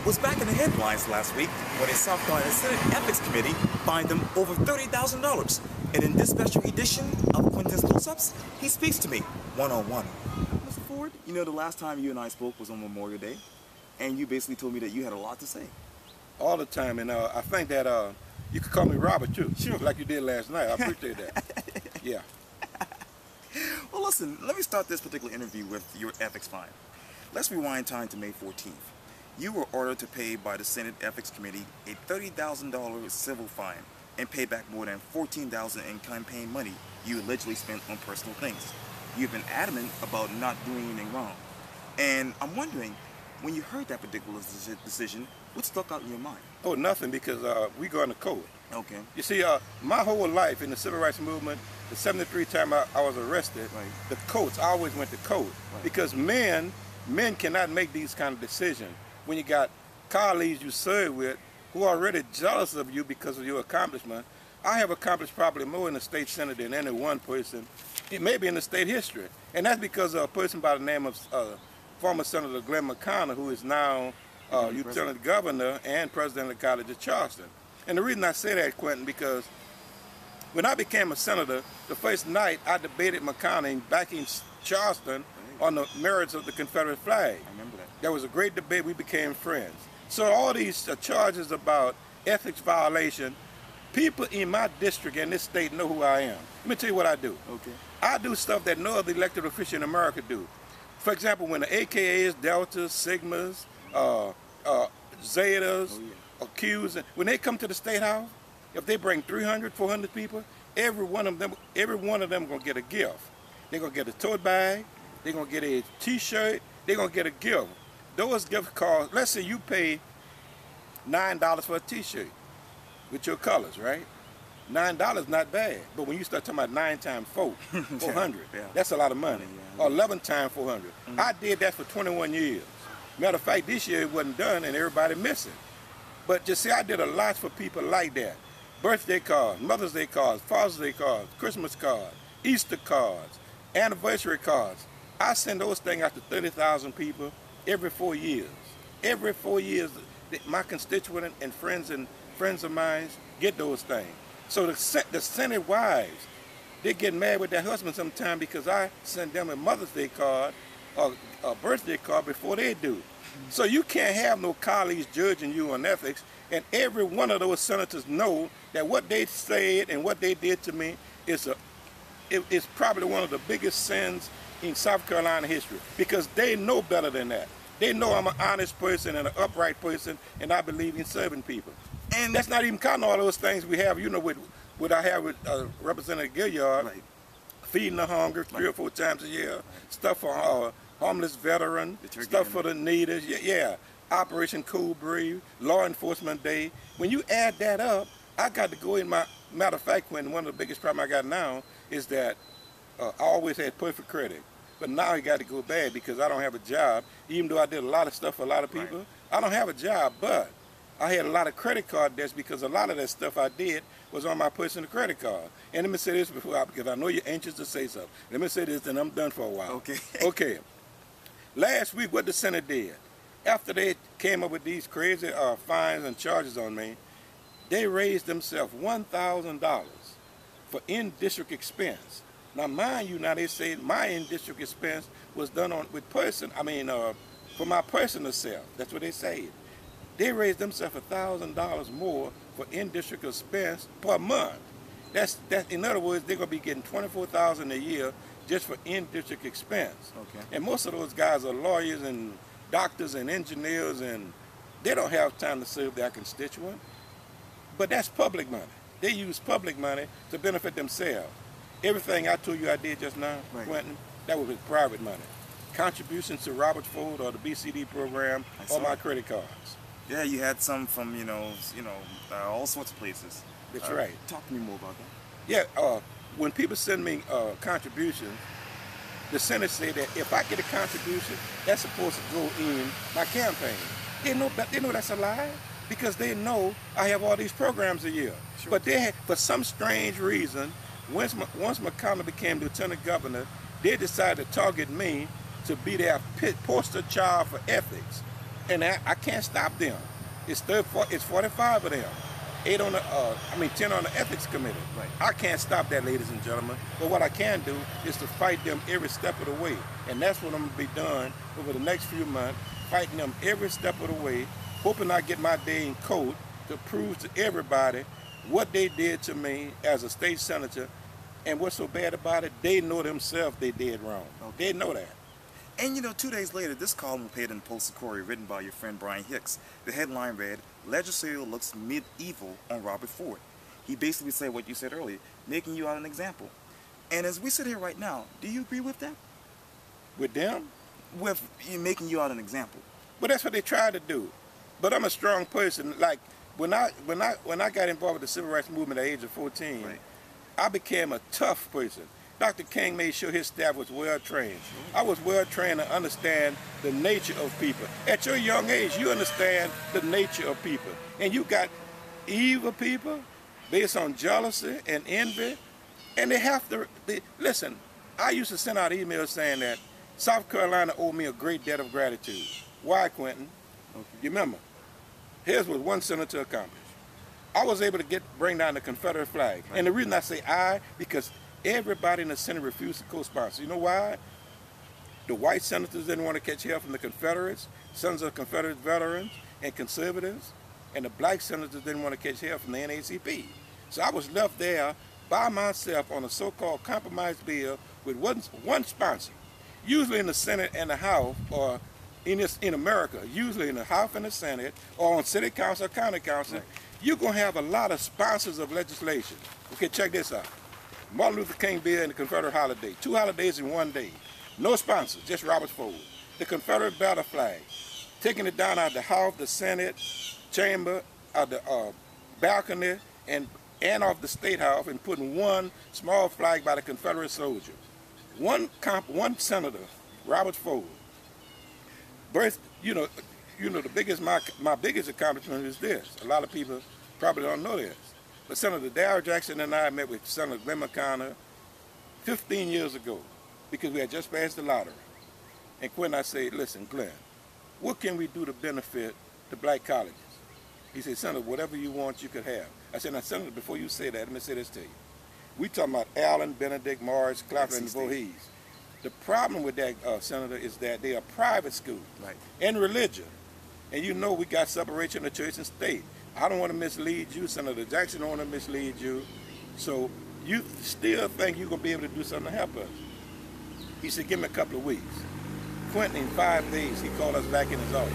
was back in the headlines last week when a South Carolina Senate Ethics Committee fined them over $30,000. And in this special edition of Quintin's Close-Ups, he speaks to me one-on-one. Mr. Ford, you know the last time you and I spoke was on Memorial Day, and you basically told me that you had a lot to say. All the time, and I think that you could call me Robert too, sure, like you did last night. I appreciate that. Yeah. Well, listen, let me start this particular interview with your ethics fine. Let's rewind time to May 14th. You were ordered to pay by the Senate Ethics Committee a $30,000 civil fine and pay back more than $14,000 in campaign money you allegedly spent on personal things. You've been adamant about not doing anything wrong. And I'm wondering, when you heard that particular decision, what stuck out in your mind? Oh, nothing, because we go in the code. Okay. You see, my whole life in the civil rights movement, the 73 time I was arrested, right, the courts, I always went to code. Right. Because men cannot make these kind of decisions when you got colleagues you serve with who are already jealous of you because of your accomplishment. I have accomplished probably more in the state senate than any one person, maybe in the state history. And that's because of a person by the name of former Senator Glenn McConnell, who is now Lieutenant Governor and President of the College of Charleston. And the reason I say that, Quintin, because when I became a senator, the first night I debated McConnell back in Charleston on the merits of the Confederate flag. I remember that. There was a great debate. We became friends. So all these charges about ethics violation, people in my district and this state know who I am. Let me tell you what I do. Okay. I do stuff that no other elected official in America do. For example, when the AKAs, Deltas, Sigmas, Zetas, Qs, when they come to the State House, if they bring 300, 400 people, every one of them gonna get a gift. They're gonna get a tote bag, they're gonna get a T-shirt, they're gonna get a gift. Those gift cards, let's say you pay $9 for a T-shirt with your colors, right? $9 not bad, but when you start talking about 9 times 4, 400, yeah. That's a lot of money. Yeah. Or 11 times 400. I did that for 21 years. Matter of fact, this year it wasn't done and everybody missing. But just see, I did a lot for people like that. Birthday cards, Mother's Day cards, Father's Day cards, Christmas cards, Easter cards, anniversary cards. I send those things out to 30,000 people every 4 years. Every 4 years, my constituent and friends of mine get those things. So the Senate wives, they get mad with their husband sometimes because I send them a Mother's Day card or a birthday card before they do. So you can't have no colleagues judging you on ethics, and every one of those senators know that what they said and what they did to me is probably one of the biggest sins in South Carolina history, because they know better than that. They know I'm an honest person and an upright person, and I believe in serving people. And that's not even counting all those things we have, you know, what I have with Representative Gilliard, right, feeding the hunger 3 or 4 times a year, stuff for homeless veteran, stuff for the needers, yeah, Operation Cool Breeze, Law Enforcement Day. When you add that up, I got to go in matter of fact, when one of the biggest problems I got now is that I always had perfect credit. But now it got to go bad because I don't have a job. Even though I did a lot of stuff for a lot of people, right, I don't have a job, but I had a lot of credit card debts because a lot of that stuff I did was on my personal credit card. And let me say this before, because I know you're anxious to say something. Let me say this, and I'm done for a while. Okay. Okay. Last week, what the Senate did, after they came up with these crazy fines and charges on me, they raised themselves $1,000 for in-district expense. Now, mind you, now they say my in-district expense was done for my personal self. That's what they say. They raised themselves $1,000 more for in-district expense per month. That's in other words, they're gonna be getting $24,000 a year just for in-district expense. Okay. And most of those guys are lawyers and doctors and engineers, and they don't have time to serve their constituent. But that's public money. They use public money to benefit themselves. Everything I told you I did just now, right, Quintin, that was with private money. Contributions to Robert Ford or the BCD program or my credit cards. Yeah, you had some from, all sorts of places. That's right. Talk to me more about that. Yeah, when people send me contributions, the Senate say that if I get a contribution, that's supposed to go in my campaign. They know that's a lie because they know I have all these programs a year. Sure. But for some strange reason, once McConnell became Lieutenant Governor, they decided to target me to be their poster child for ethics. and I can't stop them. It's 45 of them. 8 on the, 10 on the ethics committee. Right. I can't stop that, ladies and gentlemen. But what I can do is to fight them every step of the way. And that's what I'm going to be doing over the next few months, fighting them every step of the way, hoping I get my day in court to prove to everybody what they did to me as a state senator. And what's so bad about it, they know themselves they did wrong. Okay. They know that. And 2 days later, this column appeared in the Post-Courier written by your friend Brian Hicks. The headline read, "Legislator looks medieval on Robert Ford." He basically said what you said earlier, making you out an example. And as we sit here right now, do you agree with that? With them? With making you out an example. But that's what they tried to do. But I'm a strong person. Like when I got involved with the civil rights movement at the age of 14, Right. I became a tough person. Dr. King made sure his staff was well trained. I was well trained to understand the nature of people. At your young age, you understand the nature of people. And you got evil people based on jealousy and envy. And they have to, listen, I used to send out emails saying that South Carolina owed me a great debt of gratitude. Why, Quintin? Okay. You remember, here's what one senator accomplished. I was able to bring down the Confederate flag. Right. And the reason I say I, because everybody in the Senate refused to co-sponsor. You know why? The white senators didn't want to catch hell from the Confederates, sons of Confederate veterans and conservatives, and the black senators didn't want to catch hell from the NAACP. So I was left there by myself on a so-called compromise bill with one sponsor. Usually in the Senate and the House, or in America, usually in the House and the Senate, or on city council or county council, right, you're going to have a lot of sponsors of legislation. Okay, check this out. Martin Luther King bill and the Confederate holiday. 2 holidays in one day. No sponsors, just Robert Ford. The Confederate battle flag. Taking it down out of the House, the Senate, chamber, out the balcony, and off the State House, and putting one small flag by the Confederate soldier. One senator, Robert Ford. Birth, the biggest, my biggest accomplishment is this. A lot of people probably don't know this. But Senator Darrell Jackson and I met with Senator Glenn McConnell 15 years ago because we had just passed the lottery. And Quintin, I said, listen, Glenn, what can we do to benefit the black colleges? He said, Senator, whatever you want, you could have. I said, now, Senator, before you say that, let me say this to you. We talking about Allen, Benedict, Morris, Clapper, and Voorhees. The problem with that, Senator, is that they are private schools, right, and religion. And you know we got separation of church and state. I don't want to mislead you. Senator Jackson don't want to mislead you. So you still think you're going to be able to do something to help us. He said, give me a couple of weeks. Quintin, in 5 days, he called us back in his office.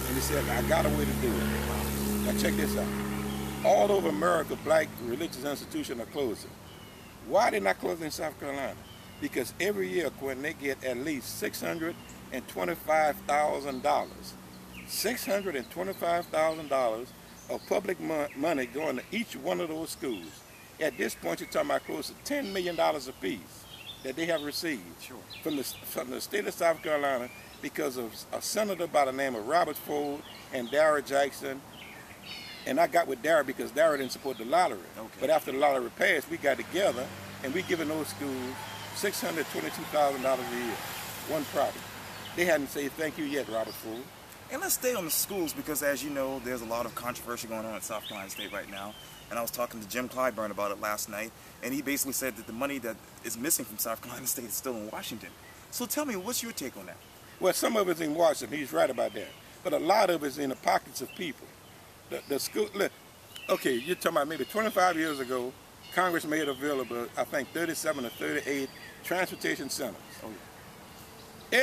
And he said, I got a way to do it. Now check this out. All over America, black religious institutions are closing. Why are they not closing in South Carolina? Because every year, Quintin, they get at least $625,000. $625,000 of public money going to each one of those schools. At this point, you're talking about close to $10 million apiece that they have received from the state of South Carolina because of a senator by the name of Robert Ford and Darrell Jackson. And I got with Darrell because Darrell didn't support the lottery. Okay. But after the lottery passed, we got together and we given those schools $622,000 a year, one property. They hadn't said thank you yet, Robert Ford. And let's stay on the schools because, as you know, there's a lot of controversy going on in South Carolina State right now. And I was talking to Jim Clyburn about it last night, and he basically said that the money that is missing from South Carolina State is still in Washington. So tell me, what's your take on that? Well, some of it's in Washington. He's right about that. But a lot of it's in the pockets of people. The school, look, okay, you're talking about maybe 25 years ago, Congress made available, I think, 37 or 38 transportation centers. Oh, yeah.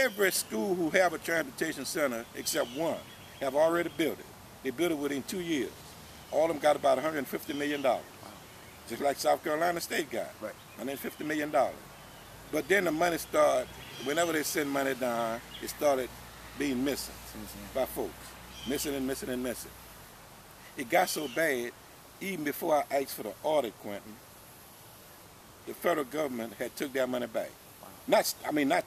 Every school who have a transportation center, except one, have already built it. They built it within 2 years. All of them got about $150 million. Wow. Just like South Carolina State got, right, $150 million. But then the money started, whenever they send money down, it started being missing by folks. Missing and missing and missing. It got so bad, even before I asked for the audit, Quintin, the federal government had took that money back. Wow. Not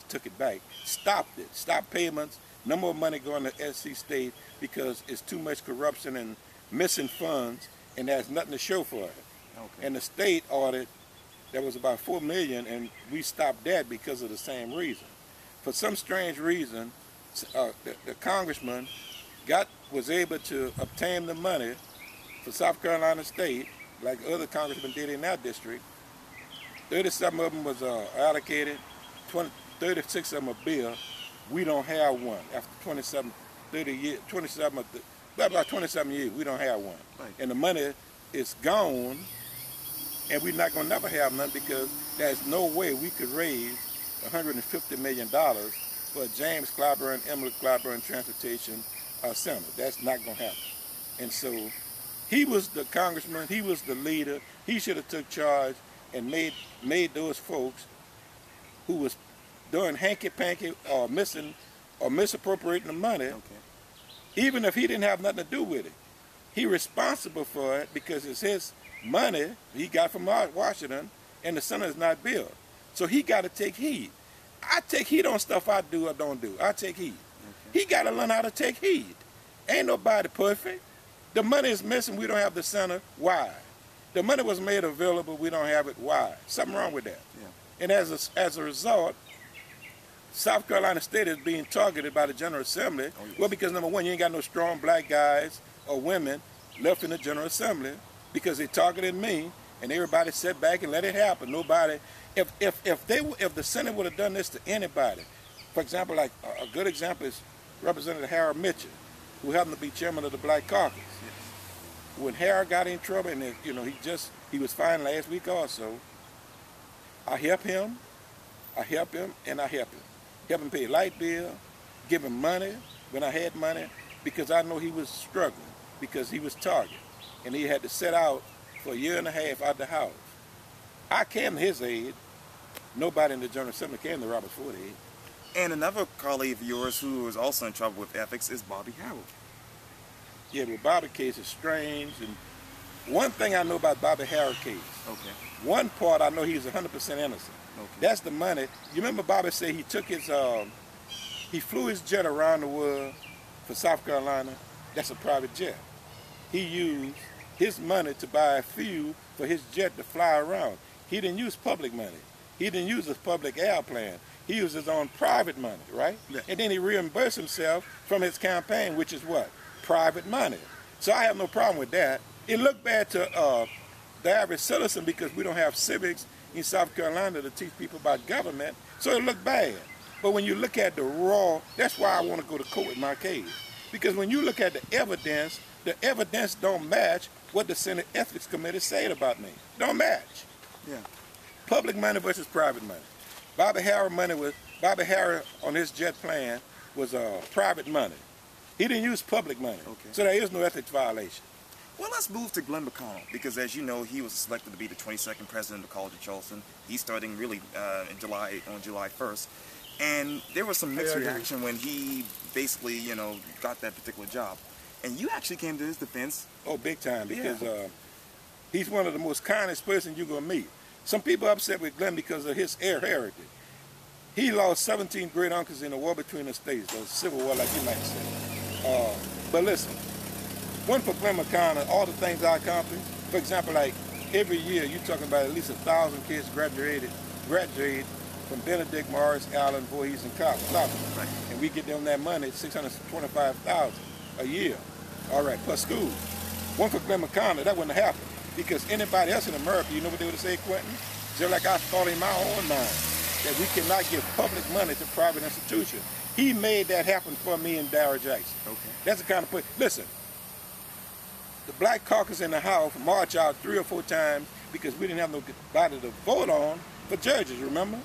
took it back, stopped it, stopped payments, no more money going to SC State because it's too much corruption and missing funds, and there's nothing to show for it. Okay. And the state audit, there was about $4 million, and we stopped that because of the same reason. For some strange reason, the congressman was able to obtain the money for South Carolina State, like other congressmen did in that district. 37 of them was allocated, 36 of them a bill. We don't have one. After 30 years, about 27 years, we don't have one. Right. And the money is gone, and we're not going to never have none because there's no way we could raise $150 million for James Clyburn, Emily Clyburn Transportation Center. That's not going to happen. And so he was the congressman, he was the leader, he should have took charge and made those folks who was doing hanky-panky or misappropriating the money, even if he didn't have nothing to do with it. He responsible for it because it's his money he got from Washington, and the center is not built. So he got to take heed. I take heed on stuff I do or don't do. I take heed. He got to learn how to take heed. Ain't nobody perfect. The money is missing. We don't have the center. Why? The money was made available. We don't have it. Why? Something wrong with that. Yeah. And as a result, South Carolina State is being targeted by the General Assembly. Oh, yes. Well, because number one, you ain't got no strong black guys or women left in the General Assembly because they targeted me, and everybody sat back and let it happen. Nobody, if the Senate would have done this to anybody, for example, like a good example is Representative Harold Mitchell, who happened to be chairman of the Black Caucus. Yes. When Harold got in trouble, and he was fined last week also, I helped him, and I helped him. Help him pay light bill, give him money when I had money, because I know he was struggling, because he was targeted, and he had to sit out for a year and a half out the house. I came to his aid. Nobody in the General Assembly came to Robert Ford aid. And another colleague of yours who is also in trouble with ethics is Bobby Harold. Yeah, but Bobby's case is strange. And one thing I know about Bobby Harold's case, one part I know he's 100% innocent. That's the money. You remember Bobby said he took his, he flew his jet around the world for South Carolina. That's a private jet. He used his money to buy fuel for his jet to fly around. He didn't use public money. He didn't use his public airplane. He used his own private money, right? Yeah. And then he reimbursed himself from his campaign, which is what? Private money. So I have no problem with that. It looked bad to the average citizen because we don't have civics in South Carolina to teach people about government, so it looked bad. But when you look at the raw, that's why I want to go to court with my case. Because when you look at the evidence don't match what the Senate Ethics Committee said about me. Don't match. Yeah. Public money versus private money. Bobby Harold on his jet plan was private money. He didn't use public money. So there is no ethics violation. Well, let's move to Glenn McConnell, because as you know, he was selected to be the 22nd president of the College of Charleston. He's starting really on July 1st. And there was some mixed reaction when he basically, got that particular job. And you actually came to his defense. Oh, big time, because he's one of the most kindest persons you're going to meet. Some people are upset with Glenn because of his heritage. He lost 17 great uncles in the war between the states, the Civil War, like you might say. But listen, one for Glenn McConnell, all the things I accomplished, for example, like every year you're talking about at least 1,000 kids graduated from Benedict, Morris, Allen, Voorhees, and Coppin. Right. And we get them that money, $625,000 a year. All right, plus school. One for Glenn McConnell, that wouldn't have happened. Because anybody else in America, you know what they would say, Quintin? Just like I thought in my own mind, that we cannot give public money to private institutions. He made that happen for me and Darrell Jackson. That's the kind of place. Listen, the Black Caucus in the House marched out 3 or 4 times because we didn't have nobody to vote on for judges, remember?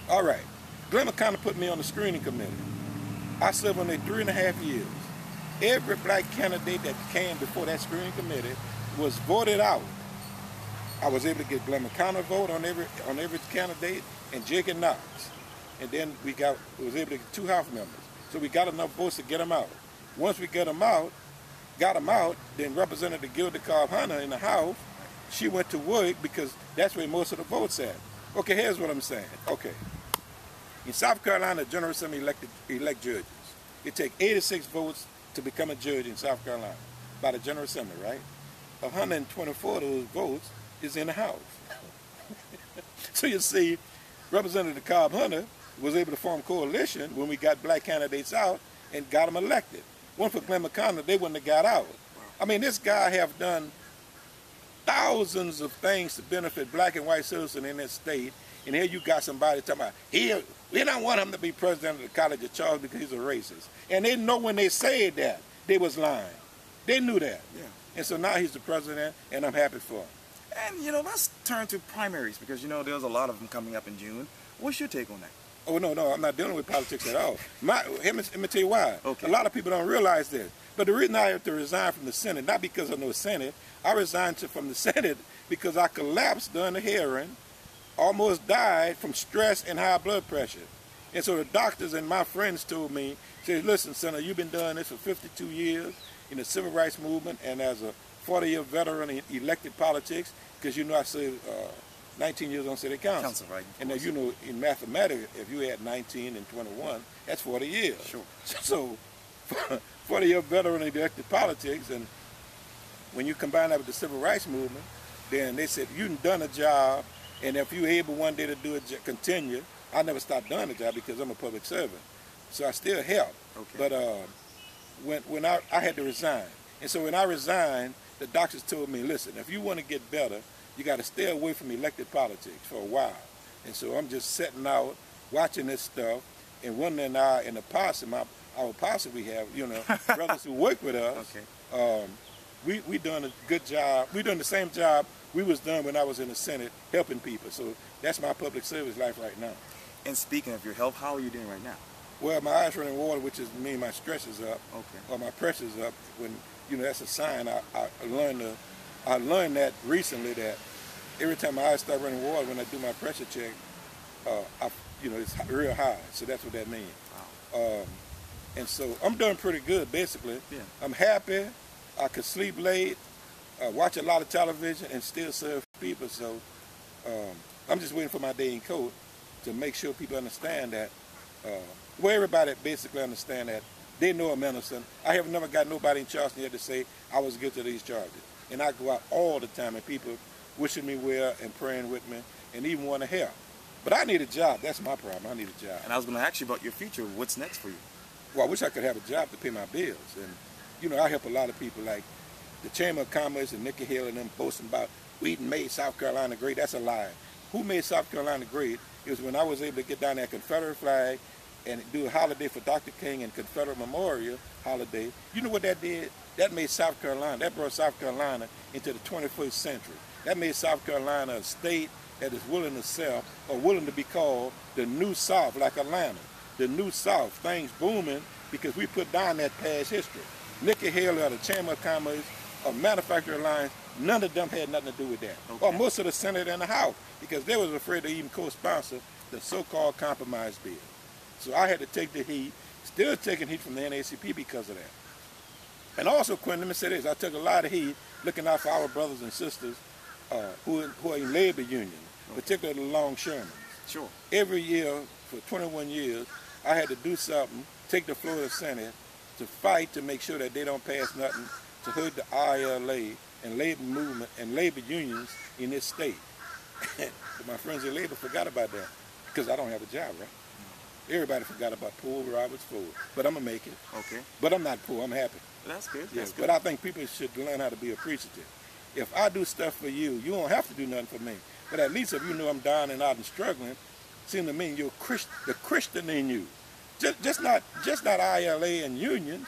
All right. Glenn McConnell put me on the screening committee. I served on there 3.5 years. Every black candidate that came before that screening committee was voted out. I was able to get Glenn McConnell vote on every candidate and Jacob Knox. And then we was able to get 2 House members. So we got enough votes to get them out. Once we got them out, then Representative Gilda Cobb-Hunter in the House, she went to work because that's where most of the votes at. Okay, here's what I'm saying. Okay. In South Carolina, the General Assembly elect judges. It takes 86 votes to become a judge in South Carolina by the General Assembly, right? 124 of those votes is in the House. So you see, Representative Cobb-Hunter was able to form a coalition when we got black candidates out and got them elected. One for Glenn McConnell, they wouldn't have got out. I mean, this guy have done thousands of things to benefit black and white citizens in this state, and here you got somebody talking about, we don't want him to be president of the College of Charles because he's a racist. And they know when they said that, they was lying. They knew that. Yeah. And so now he's the president, and I'm happy for him. And, you know, let's turn to primaries, because, you know, there's a lot of them coming up in June. What's your take on that? Oh, no, I'm not dealing with politics at all. Let me tell you why. Okay. A lot of people don't realize this. But the reason I have to resign from the Senate, not because of no Senate, I resigned from the Senate because I collapsed during the hearing, almost died from stress and high blood pressure. And so the doctors and my friends told me, said, listen, Senator, you've been doing this for 52 years in the civil rights movement and as a 40-year veteran in elected politics, because you know I served 19 years on city council. Right, and then, you know, in mathematics, if you had 19 and 21, that's 40 years. Sure. So 40-year veteran in elected politics, and when you combine that with the civil rights movement, then they said, you've done a job, and if you're able one day to do it, continue. I never stopped doing the job because I'm a public servant. So I still help. Okay. But when I had to resign. And so when I resigned, the doctors told me, listen, if you want to get better, you got to stay away from elected politics for a while. And so I'm just sitting out, watching this stuff, and wondering now in the posse, our posse we have, you know, brothers who work with us, okay. We doing a good job. We doing the same job we was doing when I was in the Senate helping people. So that's my public service life right now. And speaking of your health, how are you doing right now? Well, my eyes running water, which is mean my stress is up, okay. Or my pressure's up. When, you know, that's a sign. I learned that recently, that every time my eyes start running water when I do my pressure check, you know, it's real high. So that's what that means. Wow. And so I'm doing pretty good, basically. Yeah. I'm happy. I could sleep late, watch a lot of television, and still serve people. So I'm just waiting for my day in court to make sure people understand that, well, everybody basically understand that they know I'm innocent. I have never got nobody in Charleston yet to say I was guilty of these charges. And I go out all the time, and people wishing me well and praying with me and even want to help. But I need a job. That's my problem. I need a job. And I was going to ask you about your future. What's next for you? Well, I wish I could have a job to pay my bills. And, you know, I help a lot of people, like the Chamber of Commerce and Nikki Haley and them boasting about Wheaton made South Carolina great. That's a lie. Who made South Carolina great? It was when I was able to get down that Confederate flag and do a holiday for Dr. King and Confederate Memorial holiday. You know what that did? That made South Carolina, that brought South Carolina into the 21st century. That made South Carolina a state that is willing to sell, or willing to be called the New South, like Atlanta. The New South, things booming because we put down that past history. Nikki Haley or the Chamber of Commerce or Manufacturing Alliance, none of them had nothing to do with that. Okay. Or most of the Senate and the House, because they was afraid to even co-sponsor the so-called compromise bill. So I had to take the heat, still taking heat from the NAACP because of that. And also, Quintin, let me say this, I took a lot of heat looking out for our brothers and sisters who are in labor unions, particularly the longshoremen. Sure. Every year for 21 years, I had to do something, take the floor of the Senate to fight to make sure that they don't pass nothing to hurt the ILA and labor movement and labor unions in this state. But my friends in labor forgot about that because I don't have a job, right? Everybody forgot about Paul Roberts Ford, but I'm gonna make it. Okay. But I'm not poor. I'm happy. That's good. Yeah, that's good. But I think people should learn how to be appreciative. If I do stuff for you, you don't have to do nothing for me. But at least if you know I'm down and out and struggling, seem to me you're the Christian in you. Just not ILA and unions,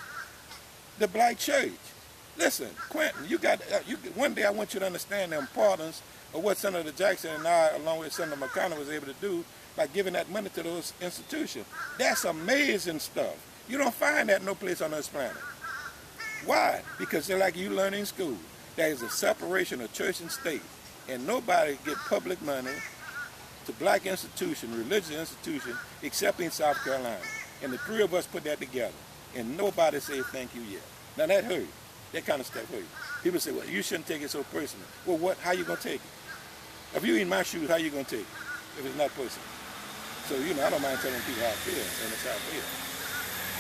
the black church. Listen, Quintin, one day I want you to understand the importance of what Senator Jackson and I, along with Senator McConnell, was able to do by giving that money to those institutions. That's amazing stuff. You don't find that no place on this planet. Why? Because they're like you learn in school. There is a separation of church and state, and nobody get public money to black institution, religious institution, except in South Carolina. And the three of us put that together, and nobody said thank you yet. Now that hurt. That kind of stuff hurt. People say, well, you shouldn't take it so personal. Well, how you gonna take it? If you in my shoes, how you gonna take it if it's not personal? So, you know, I don't mind telling people how I feel, and that's how I feel.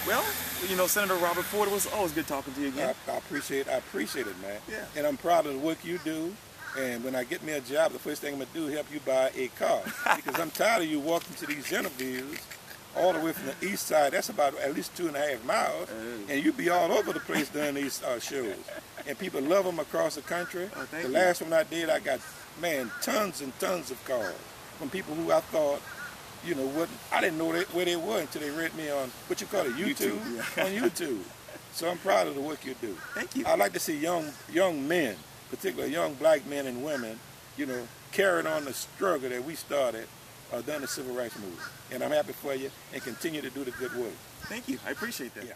Well, you know, Senator Robert Ford, it was always good talking to you again. I appreciate it, man. Yeah. And I'm proud of the work you do. And when I get me a job, the first thing I'm going to do is help you buy a car. Because I'm tired of you walking to these interviews all the way from the east side. That's about at least 2.5 miles, and you be all over the place during these shows. And people love them across the country. Oh, the last one I did, I got, man, tons and tons of calls from people who I thought, you know, wouldn't. I didn't know where they were until they read me on, what you call it, YouTube? Yeah. On YouTube. So I'm proud of the work you do. Thank you. I like to see young men, particularly young black men and women, you know, carrying on the struggle that we started during the Civil Rights Movement. And I'm happy for you, and continue to do the good work. Thank you. I appreciate that. Yeah.